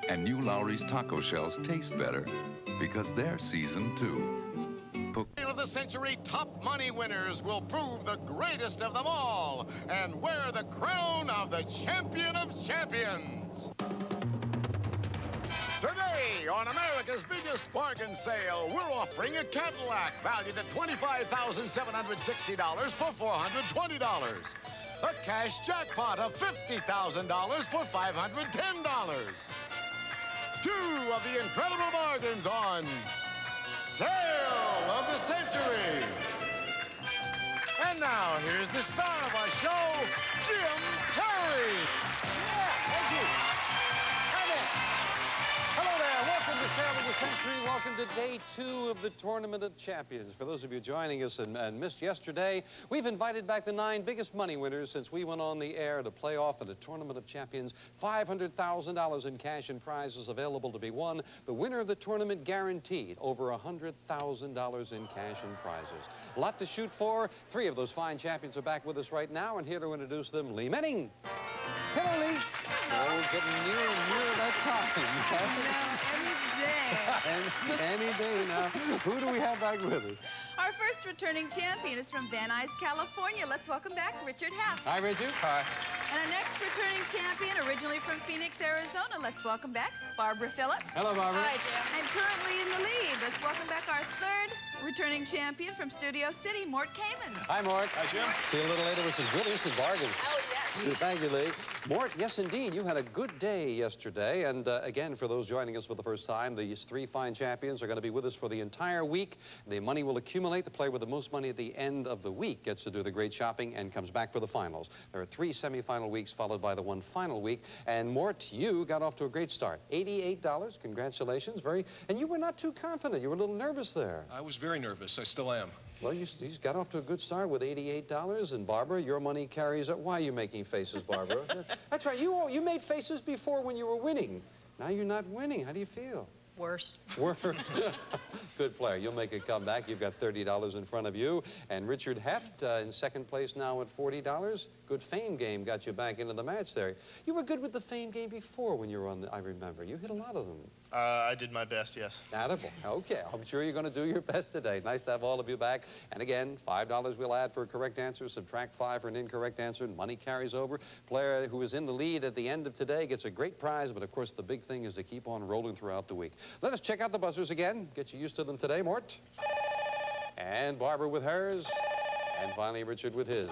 And new Lowry's taco shells taste better because they're seasoned too. Of the century top money winners will prove the greatest of them all and wear the crown of the champion of champions. Today, on America's biggest bargain sale, we're offering a Cadillac valued at $25,760 for $420. A cash jackpot of $50,000 for $510. Two of the incredible bargains on Sale of the Century. And now, here's the star of our show, Jim Carrey. Yeah, thank you. Come in. Hello there. Welcome to Sale of the Century. Welcome to day 2 of the Tournament of Champions. For those of you joining us and missed yesterday, we've invited back the 9 biggest money winners since we went on the air to play off in the Tournament of Champions. $500,000 in cash and prizes available to be won. The winner of the tournament guaranteed over $100,000 in cash and prizes. A lot to shoot for. 3 of those fine champions are back with us right now, and here to introduce them, Lee Menning. Hello, Lee. Oh, getting nearer and nearer that time. Any day now. Who do we have back with us? Our first returning champion is from Van Nuys, California. Let's welcome back Richard Heft. Hi, Richard. Hi. And our next returning champion, originally from Phoenix, Arizona. Let's welcome back Barbara Phillips. Hello, Barbara. Hi, Jim. And currently in the lead, let's welcome back our third returning champion from Studio City, Mort Kamins. Hi, Mort. Hi, Jim. See you a little later with some good instant bargains. Oh, yes. Thank you, Lee. Mort, yes, indeed. You had a good day yesterday. And again, for those joining us for the first time, these 3 fine champions are going to be with us for the entire week. The money will accumulate. The player with the most money at the end of the week gets to do the great shopping and comes back for the finals. There are 3 semifinal weeks followed by the 1 final week. And Mort, you got off to a great start. $88. Congratulations. And you were not too confident. You were a little nervous there. I was very nervous. I still am. Well, you got off to a good start with $88. And Barbara, your money carries up. Why are you making faces, Barbara? That's right. You made faces before when you were winning. Now you're not winning. How do you feel? Worse. Worse. Good player. You'll make a comeback. You've got $30 in front of you. And Richard Heft in second place now at $40. Good fame game got you back into the match there. You were good with the fame game before when you were on I remember. You hit a lot of them. I did my best, yes. Attaboy. Okay. I'm sure you're going to do your best today. Nice to have all of you back. And again, $5 we'll add for a correct answer. Subtract 5 for an incorrect answer. Money carries over. Player who is in the lead at the end of today gets a great prize. But, of course, the big thing is to keep on rolling throughout the week. Let us check out the buzzers again. Get you used to them today, Mort. And Barbara with hers. And finally, Richard with his.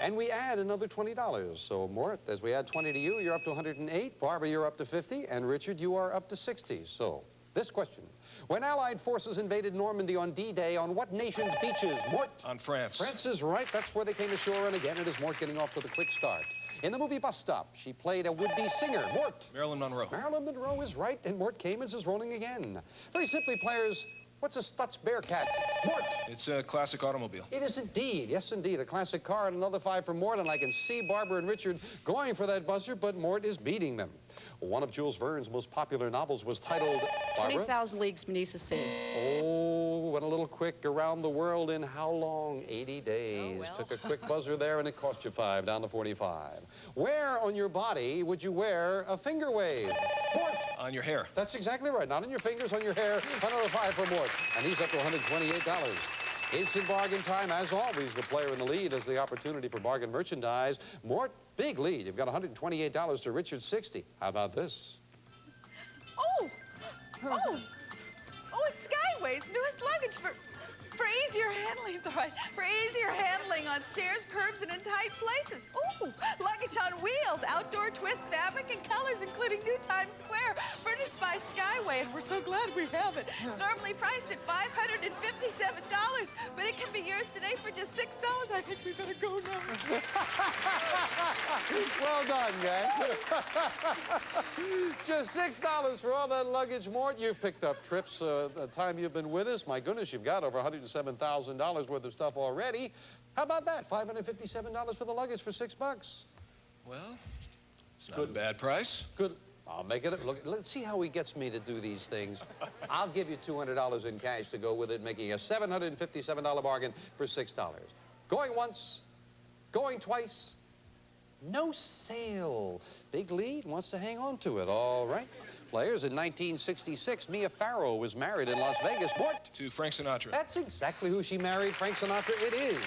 And we add another $20. So, Mort, as we add 20 to you, you're up to 108. Barbara, you're up to 50. And Richard, you are up to 60. So, this question. When Allied forces invaded Normandy on D-Day, on what nation's beaches? Mort? On France. France is right. That's where they came ashore. And again, it is Mort getting off with a quick start. In the movie Bus Stop, she played a would-be singer. Mort? Marilyn Monroe. Marilyn Monroe is right. And Mort Kamins is rolling again. Very simply, players, what's a Stutz Bearcat? Mort? It's a classic automobile. It is indeed. Yes, indeed. A classic car and another 5 for Mort. And I can see Barbara and Richard going for that buzzer, but Mort is beating them. One of Jules Verne's most popular novels was titled, Barbara? 20,000 Leagues Beneath the Sea. Oh, went a little quick. Around the world in how long? 80 days. Oh, well. Took a quick buzzer there, and it cost you 5, down to 45. Where on your body would you wear a finger wave? Mort? On your hair. That's exactly right. Not on your fingers, on your hair. Another 5 for Mort. And he's up to $128. Instant bargain time. As always, the player in the lead has the opportunity for bargain merchandise. Mort, big lead. You've got $128 to Richard's 60. How about this? Oh, it's Skyway's newest luggage for easier handling. It's all right. For easier handling on stairs, curbs, and in tight places. Ooh, luggage on wheels, outdoor twist fabric and colors, including new Times Square, furnished by Skyway, and we're so glad we have it. It's normally priced at $557, but it can be yours today for just $6. I think we better go now. Well done, gang. Just $6 for all that luggage, Mort. You've picked up trips the time you've been with us. My goodness, you've got over $107,000 worth of stuff already. How about that? $557 for the luggage for $6. Well, it's not a bad price. Good. I'll make it. Look, let's see how he gets me to do these things. I'll give you $200 in cash to go with it, making a $757 bargain for $6. Going once, going twice, No sale. Big lead, wants to hang on to it. All right. Players, in 1966, Mia Farrow was married in Las Vegas. Mort. To Frank Sinatra. That's exactly who she married, Frank Sinatra. It is.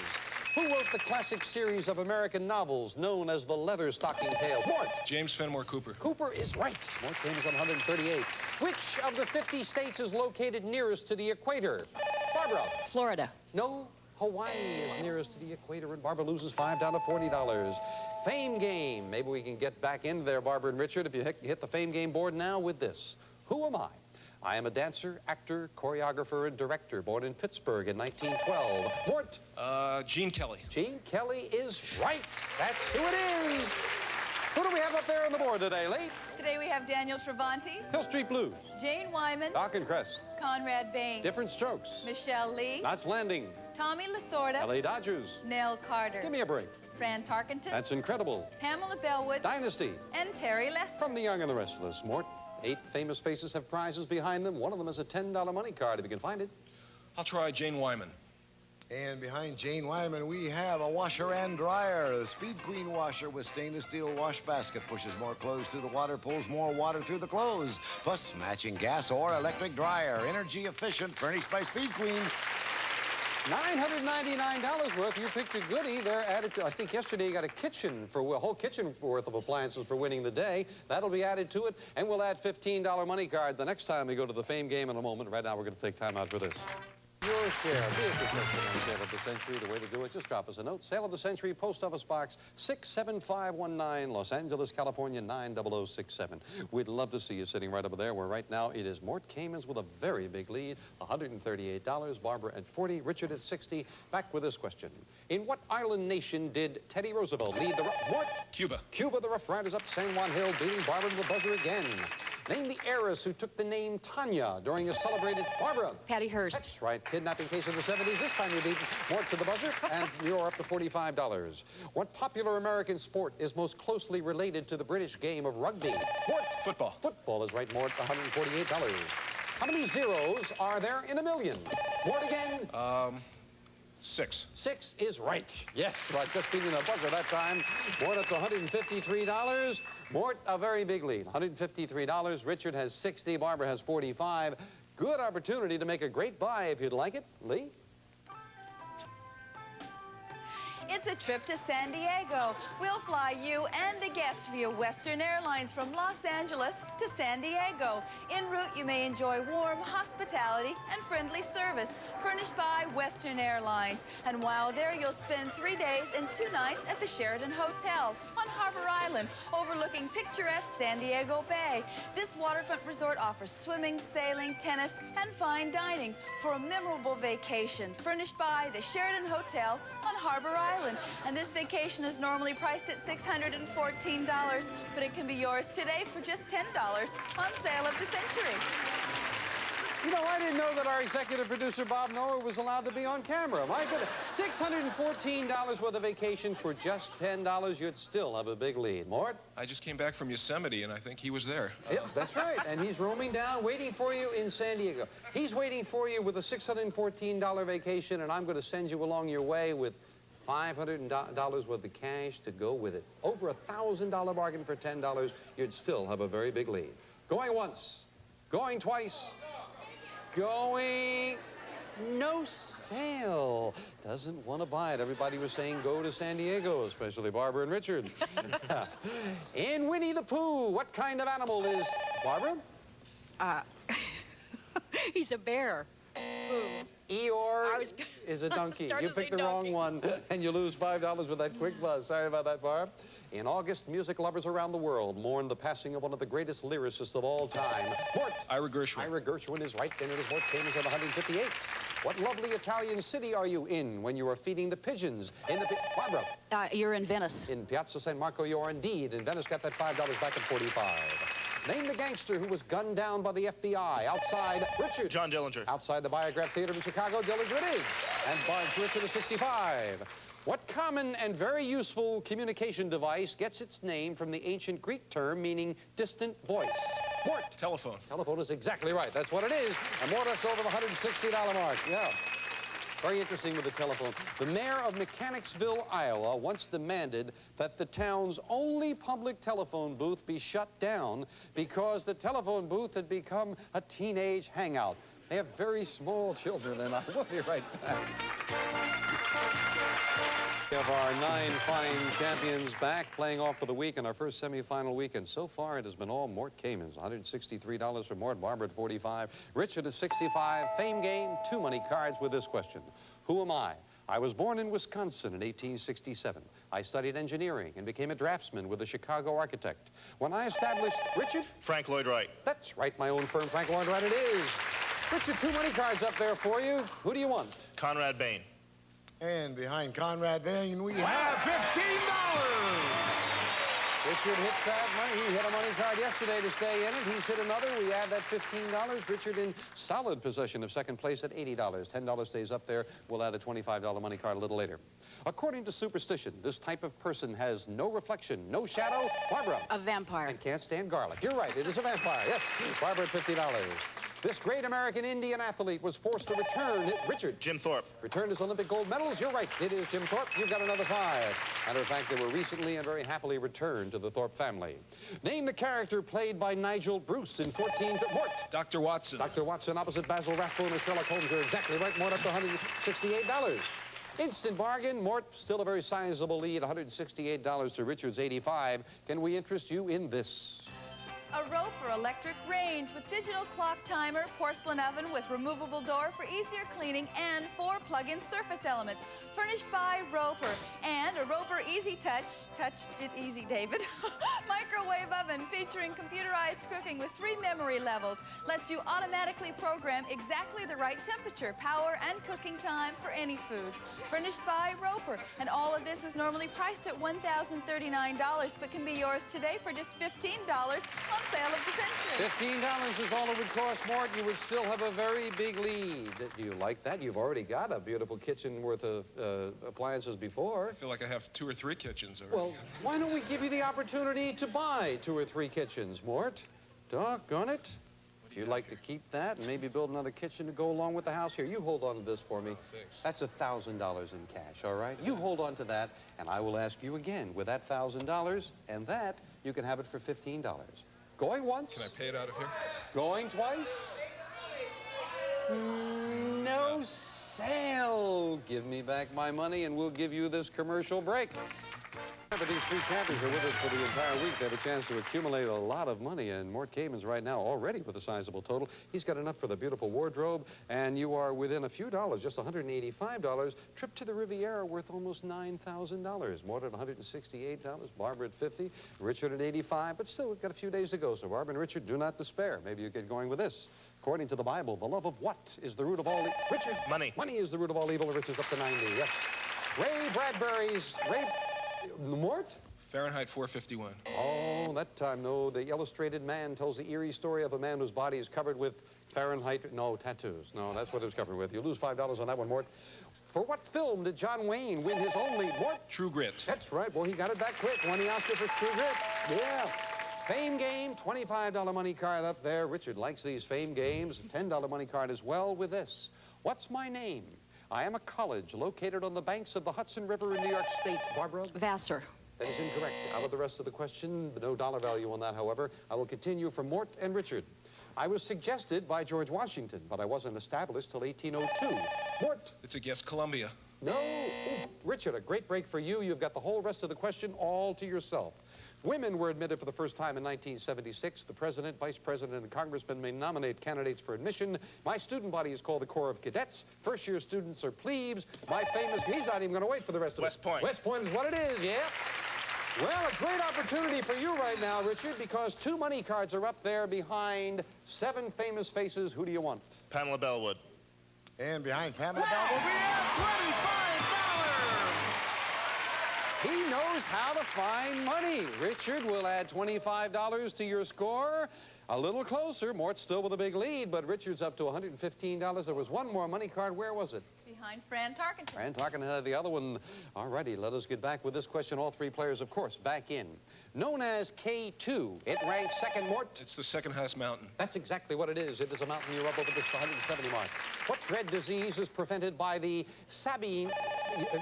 Who wrote the classic series of American novels known as the Leather Stocking Tale? Mort. James Fenimore Cooper. Cooper is right. Mort Kamins on 138. Which of the 50 states is located nearest to the equator? Barbara. Florida. No, Hawaii is nearest to the equator, and Barbara loses $5 down to $40. Fame game. Maybe we can get back into there, Barbara and Richard, if you hit the Fame game board now with this. Who am I? I am a dancer, actor, choreographer, and director, born in Pittsburgh in 1912. Mort. Gene Kelly. Gene Kelly is right. That's who it is. Who do we have up there on the board today, Lee? Today we have Daniel Travanti, Hill Street Blues. Jane Wyman, Dock and Crest. Conrad Bain, Different Strokes. Michelle Lee, Knots Landing. Tommy Lasorda, LA Dodgers. Nell Carter, Give me a break. Fran Tarkenton, That's incredible. Pamela Bellwood, Dynasty. and Terry Lester. From The Young and the Restless. Mort. 8 famous faces have prizes behind them. One of them is a $10 money card if you can find it. I'll try Jane Wyman. And behind Jane Wyman, we have a washer and dryer. The Speed Queen washer with stainless steel wash basket pushes more clothes through the water, pulls more water through the clothes. Plus, matching gas or electric dryer. Energy efficient, furnished by Speed Queen. $999 worth. You picked a goodie. They're added to, I think yesterday you got a whole kitchen worth of appliances for winning the day. That'll be added to it, and we'll add $15 money card the next time we go to the Fame game in a moment. Right now, we're going to take time out for this. Your share. Vehicle question on Sale of the Century. The way to do it, just drop us a note. Sale of the Century, Post Office Box 67519, Los Angeles, California 90067. We'd love to see you sitting right over there, where right now it is Mort Kamins with a very big lead, $138. Barbara at 40, Richard at 60. Back with this question. In what island nation did Teddy Roosevelt lead the... Mort? Cuba. Cuba, the Rough Riders up San Juan Hill, beating Barbara to the buzzer again. Name the heiress who took the name Tanya during a celebrated... Barbara. Patty Hearst. That's right. Kidnapping case of the 70s. This time you beat Mort to the buzzer, and you're up to $45. What popular American sport is most closely related to the British game of rugby? Mort. Football. Football is right, Mort. $148. How many zeros are there in a million? Mort again. 6. 6 is right. Yes, right. Just beating the buzzer that time. Mort up to $153. Mort, a very big lead. $153. Richard has 60. Barbara has 45. Good opportunity to make a great buy if you'd like it. Lee? It's a trip to San Diego. We'll fly you and a guest via Western Airlines from Los Angeles to San Diego. En route, you may enjoy warm hospitality and friendly service furnished by Western Airlines. And while there, you'll spend 3 days and 2 nights at the Sheraton Hotel on Harbor Island, overlooking picturesque San Diego Bay. This waterfront resort offers swimming, sailing, tennis, and fine dining for a memorable vacation furnished by the Sheraton Hotel on Harbor Island. And this vacation is normally priced at $614, but it can be yours today for just $10 on Sale of the Century. You know, I didn't know that our executive producer, Bob Noah, was allowed to be on camera. My goodness. $614 worth of vacation for just $10. You'd still have a big lead. Mort? I just came back from Yosemite, and I think he was there. Yeah, that's right. And he's roaming down, waiting for you in San Diego. He's waiting for you with a $614 vacation, and I'm going to send you along your way with $500 worth of cash to go with it. Over a $1,000 bargain for $10, you'd still have a very big lead. Going once, going twice, going... No sale. Doesn't want to buy it. Everybody was saying go to San Diego, especially Barbara and Richard. In Winnie the Pooh, what kind of animal is... Barbara? He's a bear. Eeyore is a donkey. Started You picked to the say wrong donkey. one, and you lose $5 with that quick buzz. Sorry about that, Barb. In August, music lovers around the world mourn the passing of one of the greatest lyricists of all time, Mort. Ira Gershwin. Ira Gershwin is right, and it is Mort Kamins at 158. What lovely Italian city are you in when you are feeding the pigeons in the... Barbara. You're in Venice. In Piazza San Marco, you are indeed. In Venice, got that $5 back at 45. Name the gangster who was gunned down by the FBI outside... Richard. John Dillinger. Outside the Biograph Theater in Chicago, Dillinger it is. And Barnes Richard is 65. What common and very useful communication device gets its name from the ancient Greek term meaning distant voice? Mort. Telephone. Telephone is exactly right. That's what it is. And Mort, that's over the $160 mark. Yeah. Very interesting with the telephone. The mayor of Mechanicsville, Iowa, once demanded that the town's only public telephone booth be shut down because the telephone booth had become a teenage hangout. They have very small children, and I will be right back. We have our 9 fine champions back playing off for the week in our first semifinal week, and so far it has been all Mort Kamins. $163 for Mort, Barbara at 45, Richard at 65. Fame game, 2 money cards with this question. Who am I? I was born in Wisconsin in 1867. I studied engineering and became a draftsman with a Chicago architect. When I established, Richard? Frank Lloyd Wright. That's right, my own firm, Frank Lloyd Wright it is. Richard, 2 money cards up there for you. Who do you want? Conrad Bain. And behind Conrad Bain, we have $15. Richard hits that money. He hit a money card yesterday to stay in it. He's hit another. We add that $15. Richard in solid possession of second place at $80. $10 stays up there. We'll add a $25 money card a little later. According to superstition, this type of person has no reflection, no shadow. Barbara. A vampire. And can't stand garlic. You're right. It is a vampire. Yes. Barbara at $50. This great American Indian athlete was forced to return. Richard. Jim Thorpe. Returned his Olympic gold medals. You're right. It is Jim Thorpe. You've got another 5. Matter of fact, they were recently and very happily returned to the Thorpe family. Name the character played by Nigel Bruce in 14. Mort. Dr. Watson. Dr. Watson opposite Basil Rathbone as Sherlock Holmes. You're exactly right. Mort up to $168. Instant bargain. Mort still a very sizable lead. $168 to Richard's 85. Can we interest you in this? A Roper electric range with digital clock timer, porcelain oven with removable door for easier cleaning, and 4 plug-in surface elements. Furnished by Roper. And a Roper Easy Touch, touched it easy, David, microwave oven featuring computerized cooking with 3 memory levels. Lets you automatically program exactly the right temperature, power, and cooking time for any foods. Furnished by Roper. And all of this is normally priced at $1,039, but can be yours today for just $15 on sale of the century. $15 is all it would cost, Mort. You would still have a very big lead. Do you like that? You've already got a beautiful kitchen worth of appliances before. I feel like I have 2 or 3 kitchens already. Well, why don't we give you the opportunity to buy 2 or 3 kitchens, Mort? Doggone it. If you'd like to keep that and maybe build another kitchen to go along with the house, here, you hold on to this for me. That's $1,000 in cash, all right? You hold on to that, and I will ask you again, with that $1,000 and that, you can have it for $15. Going once. Can I pay it out of here? Going twice. No sale. Give me back my money and we'll give you this commercial break. Remember, these 3 champions are with us for the entire week. They have a chance to accumulate a lot of money, and Mort Kamins right now already with a sizable total. He's got enough for the beautiful wardrobe, and you are within a few dollars, just $185. Trip to the Riviera worth almost $9,000. Mort at $168, Barbara at $50, Richard at $85, but still, we've got a few days to go, so Barbara and Richard, do not despair. Maybe you get going with this. According to the Bible, the love of what is the root of all evil? Richard? Money. Money is the root of all evil, and Richard's up to 90, yes. Ray Bradbury's, Mort? Fahrenheit 451. Oh, that time, no. The Illustrated Man tells the eerie story of a man whose body is covered with Fahrenheit, no, tattoos. No, that's what it was covered with. You lose $5 on that one, Mort. For what film did John Wayne win his only, Mort? True Grit. That's right. Well, he got it back quick. Won the Oscar for True Grit. Yeah. Fame game, $25 money card up there. Richard likes these fame games. $10 money card as well with this. What's my name? I am a college located on the banks of the Hudson River in New York State. Barbara? Vassar. That is incorrect. Out of the rest of the question, no dollar value on that, however. I will continue for Mort and Richard. I was suggested by George Washington, but I wasn't established till 1802. Mort? It's a guess, Columbia. No. Ooh, Richard, a great break for you. You've got the whole rest of the question all to yourself. Women were admitted for the first time in 1976. The president, vice president, and congressman may nominate candidates for admission. My student body is called the Corps of Cadets. First-year students are plebes. My famous... He's not even going to wait for the rest of West Point. West Point is what it is, yeah. Well, a great opportunity for you right now, Richard, because 2 money cards are up there behind 7 famous faces. Who do you want? Pamela Bellwood. And behind Pamela Bellwood, we have $25. He knows how to find money. Richard will add $25 to your score. A little closer. Mort's still with a big lead, but Richard's up to $115. There was one more money card. Where was it? Behind Fran Tarkenton. Fran Tarkenton had the other one. All righty, let us get back with this question. All three players, of course, back in. Known as K2, it ranks second, Mort. It's the second highest mountain. That's exactly what it is. It is a mountain you're up over this 170 mark. What dread disease is prevented by the Sabine?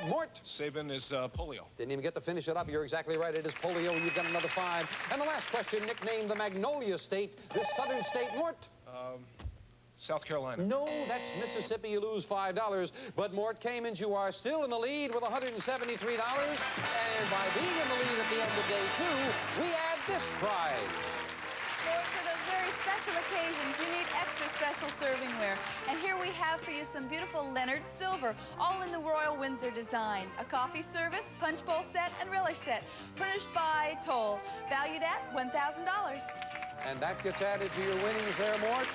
Mort? Sabin is polio. Didn't even get to finish it up. You're exactly right. It is polio, and you've got another 5. And the last question, nicknamed the Magnolia State, this southern state, Mort? South Carolina. No, that's Mississippi. You lose $5. But Mort Kamins, you are still in the lead with $173. And by being in the lead at the end of day 2, we add this prize. Lord, for those very special occasions, you need extra special servingware. And here we have for you some beautiful Leonard silver, all in the Royal Windsor design. A coffee service, punch bowl set, and relish set, furnished by Toll, valued at $1,000. And that gets added to your winnings there, Mort.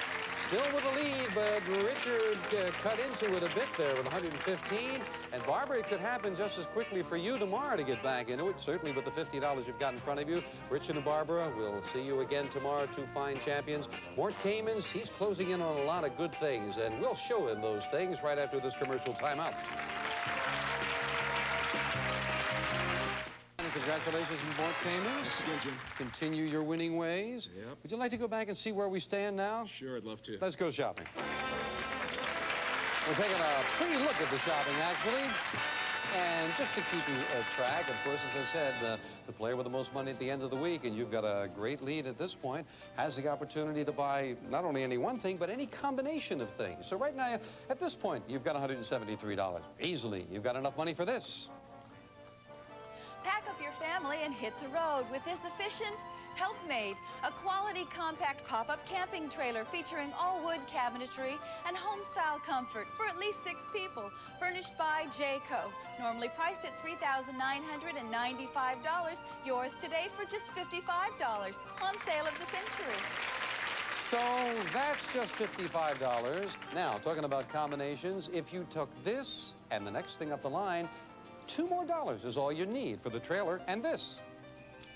Still with the lead, but Richard cut into it a bit there with 115. And Barbara, it could happen just as quickly for you tomorrow to get back into it, certainly with the $50 you've got in front of you. Richard and Barbara, we'll see you again tomorrow, 2 fine champions. Mort Kamins, he's closing in on a lot of good things, and we'll show him those things right after this commercial timeout. Congratulations, Mort Kamins. Thanks again, Jim. Continue your winning ways. Yep. Would you like to go back and see where we stand now? Sure, I'd love to. Let's go shopping. We're taking a pre-look at the shopping, actually. And just to keep you track, of course, as I said, the player with the most money at the end of the week, and you've got a great lead at this point, has the opportunity to buy not only any one thing, but any combination of things. So right now, at this point, you've got $173. Easily, you've got enough money for this. Pack up your family and hit the road with this efficient Helpmate, a quality compact pop-up camping trailer featuring all wood cabinetry and home-style comfort for at least 6 people, furnished by Jayco. Normally priced at $3,995, yours today for just $55 on sale of the century. So that's just $55. Now, talking about combinations, if you took this and the next thing up the line, $2 more is all you need for the trailer and this.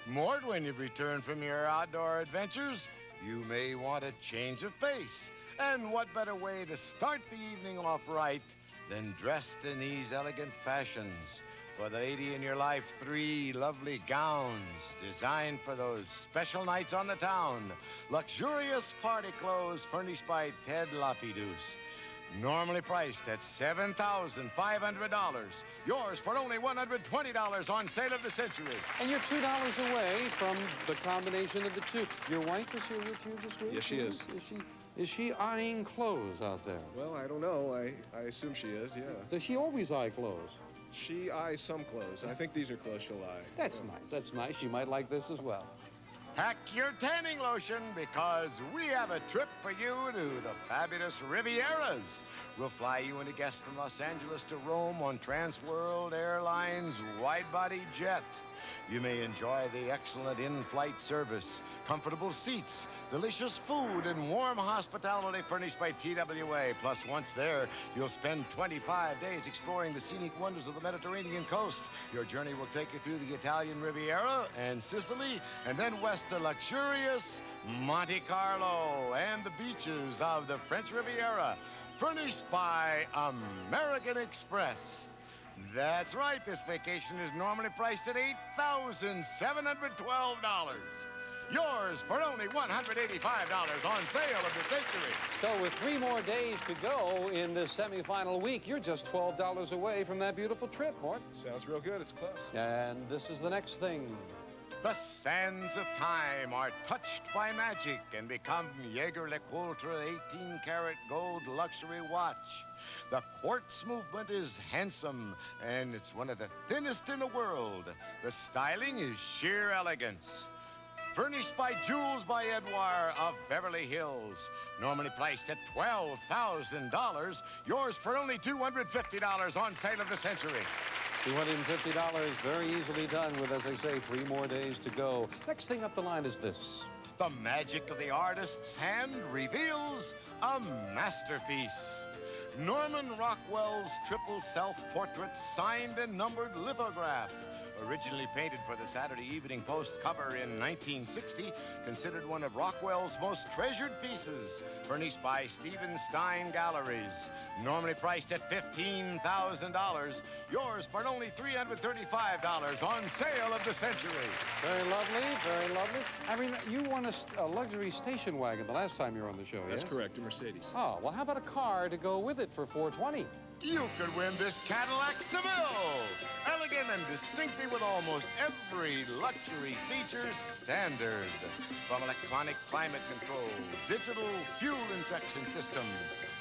Mort, when you return from your outdoor adventures, you may want a change of pace. And what better way to start the evening off right than dressed in these elegant fashions? For the lady in your life, 3 lovely gowns designed for those special nights on the town. Luxurious party clothes furnished by Ted Lapidus. Normally priced at $7,500. Yours for only $120 on sale of the century. And you're $2 away from the combination of the 2. Your wife is here with you this week? Yes, she is. Is she eyeing clothes out there? Well, I don't know. I assume she is, yeah. Does she always eye clothes? She eyes some clothes. I think these are clothes she'll eye. That's nice. That's nice. She might like this as well. Pack your tanning lotion because we have a trip for you to the fabulous Rivieras. We'll fly you and a guest from Los Angeles to Rome on Transworld Airlines wide-body jet. You may enjoy the excellent in-flight service, comfortable seats, delicious food, and warm hospitality furnished by TWA. Plus, once there, you'll spend 25 days exploring the scenic wonders of the Mediterranean coast. Your journey will take you through the Italian Riviera and Sicily, and then west to luxurious Monte Carlo and the beaches of the French Riviera, furnished by American Express. That's right, this vacation is normally priced at $8,712. Yours for only $185 on sale of the century. So with 3 more days to go in this semifinal week, you're just $12 away from that beautiful trip, Mort. Sounds real good. It's close. And this is the next thing. The sands of time are touched by magic and become Jaeger-LeCoultre 18-karat gold luxury watch. The quartz movement is handsome, and it's one of the thinnest in the world. The styling is sheer elegance. Furnished by Jewels by Edouard of Beverly Hills. Normally priced at $12,000. Yours for only $250 on sale of the century. $250, very easily done with, as I say, 3 more days to go. Next thing up the line is this. The magic of the artist's hand reveals a masterpiece. Norman Rockwell's triple self-portrait signed and numbered lithograph, Originally painted for the Saturday Evening Post cover in 1960, considered one of Rockwell's most treasured pieces, furnished by Stephen Stein Galleries. Normally priced at $15,000, yours for only $335 on sale of the century. Very lovely, very lovely. I mean, you won a luxury station wagon the last time you were on the show, That's yes? correct, a Mercedes. Oh, well, how about a car to go with it for $420? You could win this Cadillac Seville. Elegant and distinctive with almost every luxury feature standard. From electronic climate control, digital fuel injection system,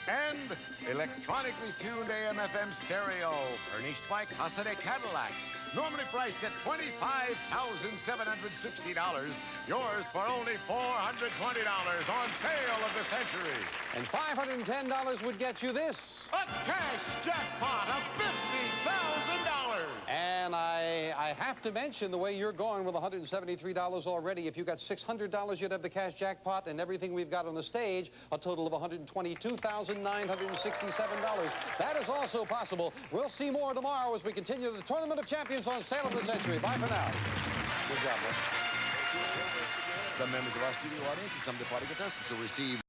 and electronically tuned AM/FM stereo, furnished by Casa de Cadillac. Normally priced at $25,760. Yours for only $420 on sale of the century. And $510 would get you this. A cash jackpot of $50,000. And I have to mention the way you're going with $173 already. If you got $600, you'd have the cash jackpot and everything we've got on the stage, a total of $122,967. That is also possible. We'll see more tomorrow as we continue the Tournament of Champions on Sale of the Century. Bye for now. Good job, Rick. Some members of our studio audience and some departing contestants will receive